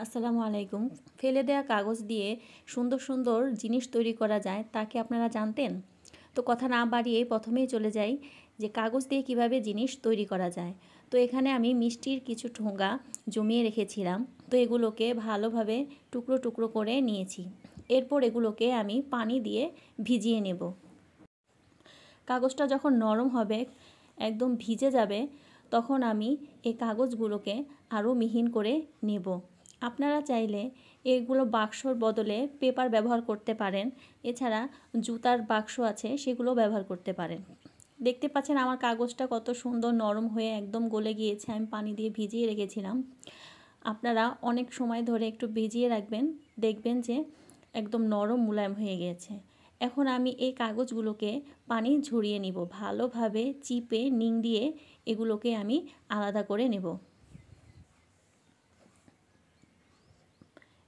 আসসালামু আলাইকুম। ফেলে দেওয়া কাগজ দিয়ে সুন্দর সুন্দর জিনিস তৈরি করা যায়, তা কি আপনারা জানতেন? তো কথা না বাড়িয়ে প্রথমেই চলে যাই যে কাগজ দিয়ে কিভাবে জিনিস তৈরি করা যায়। তো এখানে আমি মিষ্টির কিছু ঠোঙা জমিয়ে রেখেছিলাম। তো এগুলোকে ভালোভাবে টুকরো টুকরো করে নিয়েছি। এরপর এগুলোকে আমি পানি দিয়ে ভিজিয়ে নেব। কাগজটা যখন নরম হবে, একদম ভিজে যাবে, তখন আমি এই কাগজগুলোকে আরও মিহিন করে নেব। আপনারা চাইলে এগুলো বাক্সর বদলে পেপার ব্যবহার করতে পারেন। এছাড়া জুতার বাক্স আছে, সেগুলো ব্যবহার করতে পারেন। দেখতে পাচ্ছেন আমার কাগজটা কত সুন্দর নরম হয়ে একদম গলে গিয়েছে। আমি পানি দিয়ে ভিজিয়ে রেখেছিলাম। আপনারা অনেক সময় ধরে একটু ভিজিয়ে রাখবেন, দেখবেন যে একদম নরম মুলায়ম হয়ে গিয়েছে। এখন আমি এই কাগজগুলোকে পানি ঝরিয়ে নিব, ভালোভাবে চিপে নিংড়িয়ে এগুলোকে আমি আলাদা করে নেব।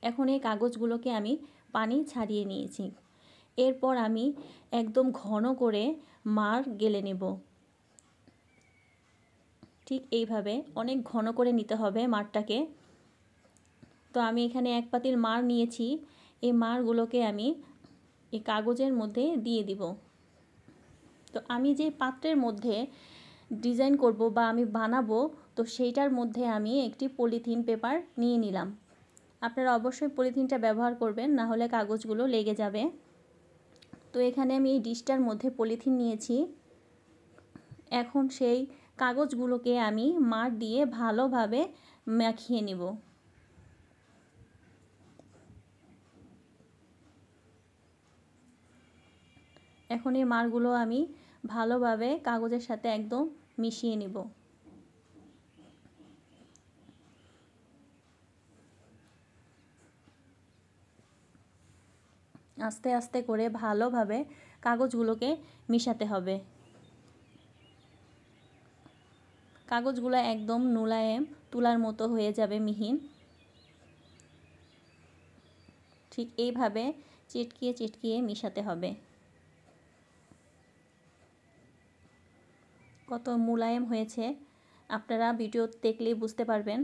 এখন এই কাগজগুলোকে আমি পানি ছাড়িয়ে নিয়েছি। এরপর আমি একদম ঘন করে মার গেলে নেব। ঠিক এইভাবে অনেক ঘন করে নিতে হবে মারটাকে। তো আমি এখানে এক পাতিল মার নিয়েছি। এই মারগুলোকে আমি এই কাগজের মধ্যে দিয়ে দিব। তো আমি যে পাত্রের মধ্যে ডিজাইন করব বা আমি বানাবো, তো সেইটার মধ্যে আমি একটি পলিথিন পেপার নিয়ে নিলাম। আপনারা অবশ্যই পলিথিনটা ব্যবহার করবেন, না হলে কাগজগুলো লেগে যাবে। তো এখানে আমি এই ডিশটার মধ্যে পলিথিন নিয়েছি। এখন সেই কাগজগুলোকে আমি মার দিয়ে ভালোভাবে মাখিয়ে নেব। এখন এই মারগুলো আমি ভালোভাবে কাগজের সাথে একদম মিশিয়ে নেব। আস্তে আস্তে করে ভালোভাবে কাগজগুলোকে মিশাতে হবে। কাগজগুলো একদম মোলায়েম তুলার মতো হয়ে যাবে, মিহিন। ঠিক এইভাবে চিটকিয়ে চিটকিয়ে মিশাতে হবে। কত মোলায়েম হয়েছে আপনারা ভিডিও দেখলেই বুঝতে পারবেন।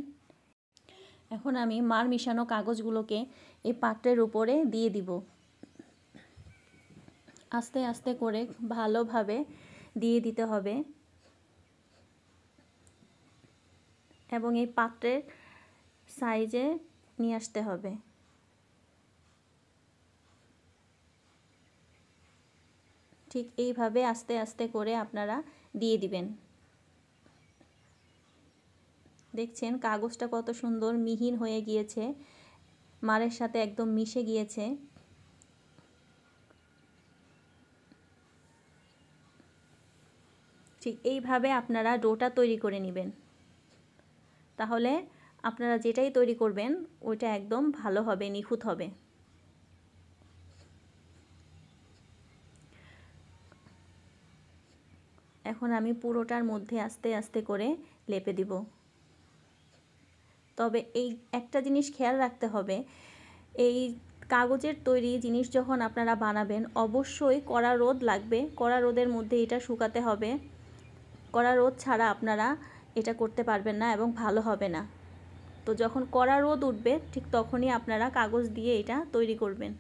এখন আমি মার মিশানো কাগজগুলোকে এই পাত্রের উপরে দিয়ে দিব। আস্তে আস্তে করে ভালোভাবে দিয়ে দিতে হবে এবং এই পাত্রের সাইজে নিয়ে আসতে হবে। ঠিক এইভাবে আস্তে আস্তে করে আপনারা দিয়ে দিবেন। দেখছেন কাগজটা কত সুন্দর মিহিন হয়ে গিয়েছে, মারের সাথে একদম মিশে গিয়েছে। ঠিক এইভাবে আপনারা ডোটা তৈরি করে নেবেন। তাহলে আপনারা যেটাই তৈরি করবেন ওইটা একদম ভালো হবে, নিখুঁত হবে। এখন আমি পুরোটার মধ্যে আস্তে আস্তে করে লেপে দিব। তবে এই একটা জিনিস খেয়াল রাখতে হবে, এই কাগজের তৈরি জিনিস যখন আপনারা বানাবেন অবশ্যই কড়া রোদ লাগবে। কড়া রোদের মধ্যে এটা শুকাতে হবে। কড়া রোদ ছাড়া আপনারা এটা করতে পারবেন না এবং ভালো হবে না। তো যখন কড়া রোদ উঠবে ঠিক তখনই আপনারা কাগজ দিয়ে এটা তৈরি করবেন।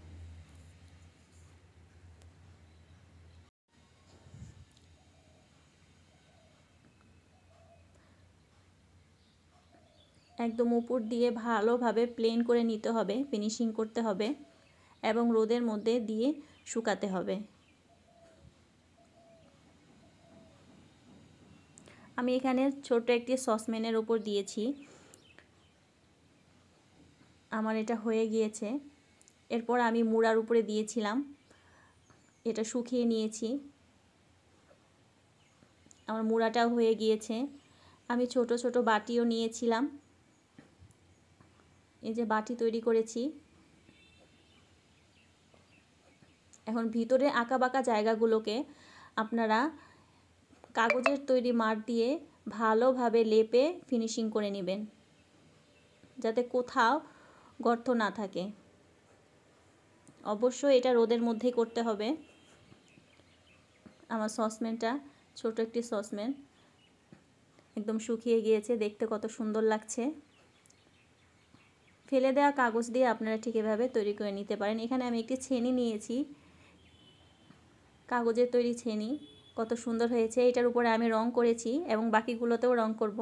একদম উপর দিয়ে ভালোভাবে প্লেন করে নিতে হবে, ফিনিশিং করতে হবে এবং রোদের মধ্যে দিয়ে শুকাতে হবে। আমি এখানে ছোট একটি সসপ্যানের উপর দিয়েছি। আমার এটা হয়ে গিয়েছে। এরপর আমি মুড়ার উপরে দিয়েছিলাম, এটা শুকিয়ে নিয়েছি। আমার মুড়াটাও হয়ে গিয়েছে। আমি ছোট ছোট বাটিও নিয়েছিলাম, এই যে বাটি তৈরি করেছি। এখন ভিতরে আঁকাবাঁকা জায়গাগুলোকে আপনারা কাগজের তৈরি মার দিয়ে ভালোভাবে লেপে ফিনিশিং করে নেবেন, যাতে কোথাও গর্ত না থাকে। অবশ্যই এটা রোদের মধ্যেই করতে হবে। আমার সসপ্যানটা ছোট একটি সসপ্যান, একদম শুকিয়ে গিয়েছে, দেখতে কত সুন্দর লাগছে। ফেলে দেওয়া কাগজ দিয়ে আপনারা ঠিক এভাবে তৈরি করে নিতে পারেন। এখানে আমি একটি ছেনি নিয়েছি, কাগজের তৈরি ছেনি। কত সুন্দর হয়েছে। এটার উপরে আমি রং করেছি এবং বাকিগুলোতেও রং করব।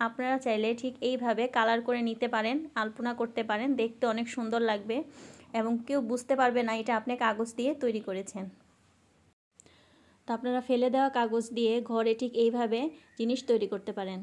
আপনারা চাইলে ঠিক এইভাবে কালার করে নিতে পারেন, আলপনা করতে পারেন, দেখতে অনেক সুন্দর লাগবে এবং কেউ বুঝতে পারবে না এটা আপনি কাগজ দিয়ে তৈরি করেছেন। তো আপনারা ফেলে দেওয়া কাগজ দিয়ে ঘরে ঠিক এইভাবে জিনিস তৈরি করতে পারেন।